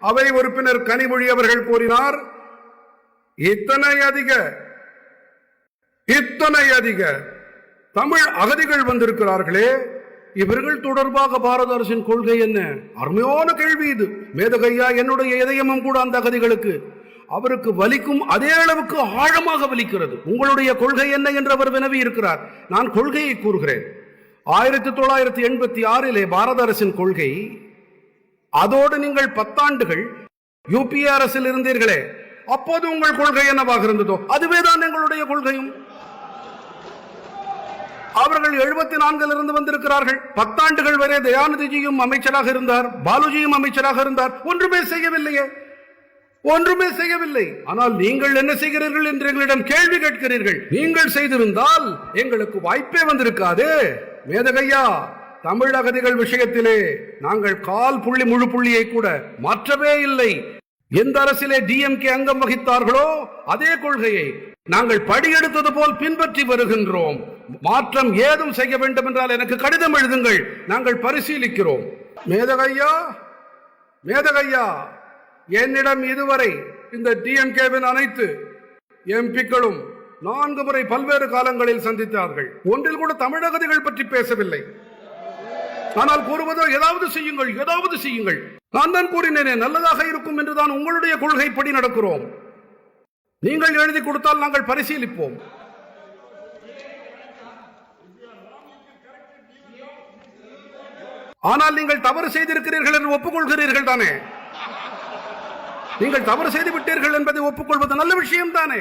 அவை உறுப்பினர் கனிமொழி அவர்கள் கூறினார், இத்தனை அதிக தமிழ் அகதிகள் வந்திருக்கிறார்களே, இவர்கள் தொடர்பாக பாரத அரசின் கொள்கை என்ன? அருமையான கேள்வி இது. மேதகையா என்னுடைய இதயமும் கூட அந்த அகதிகளுக்கு அவருக்கு வலிக்கும் அதே அளவுக்கு ஆழமாக வலிக்கிறது. உங்களுடைய கொள்கை என்ன என்று அவர் வினவி இருக்கிறார். நான் கொள்கையை கூறுகிறேன். 1986 பாரத அரசின் கொள்கை, அதோடு நீங்கள் 10 ஆண்டுகள் யூபிஏ அரசில் இருந்தீர்களே, அப்போது உங்கள் கொள்கை என்னவாக இருந்ததோ அதுவேதான் எங்களுடைய கொள்கையும். அவர்கள் 74 இருந்து வந்திருக்கிறார்கள். 10 ஆண்டுகள் வரை தயாநிதிஜியும் அமைச்சராக இருந்தார், பாலுஜியும் அமைச்சராக இருந்தார். ஒன்றுமே செய்யவில்லை. ஆனால் நீங்கள் என்ன செய்கிறீர்கள் என்று எங்களிடம் கேள்வி கேட்கிறீர்கள். நீங்கள் செய்திருந்தால் எங்களுக்கு வாய்ப்பே வந்திருக்காது. மேதகையா, தமிழ் அகதிகள் விஷயத்திலே நாங்கள் கால் புள்ளி முழு புள்ளியை கூட மாற்றவே இல்லை. எந்த அரசிலே டிஎம்கே அங்கம் வகித்தார்களோ அதே கொள்கையை நாங்கள் படியெடுத்தது போல் பின்பற்றி வருகின்றோம். மாற்றம் ஏதும் செய்ய வேண்டும் என்றால் எனக்கு கடிதம் எழுதுங்கள், நாங்கள் பரிசீலிக்கிறோம். மேதகையா, என்னிடம் இதுவரை இந்த டிஎம்கேவின் அனைத்து எம்பிக்களும் 4 முறை பல்வேறு காலங்களில் சந்தித்தார்கள். ஒன்றில் கூட தமிழகதிகள் பற்றி பேசவில்லை. ஆனால் கூறுவதோ ஏதாவது செய்யுங்கள். நான் தான் கூறினேனே, நல்லதாக இருக்கும் என்றுதான் உங்களுடைய கொள்கைப்படி நடக்கிறோம். நீங்கள் எழுதி கொடுத்தால் நாங்கள் பரிசீலிப்போம். ஆனால் நீங்கள் தவறு செய்திருக்கிறீர்கள் என்று ஒப்புக்கொள்கிறீர்கள் தானே? நீங்கள் தவறு செய்து விட்டீர்கள் என்பதை ஒப்புக்கொள்வது நல்ல விஷயம் தானே?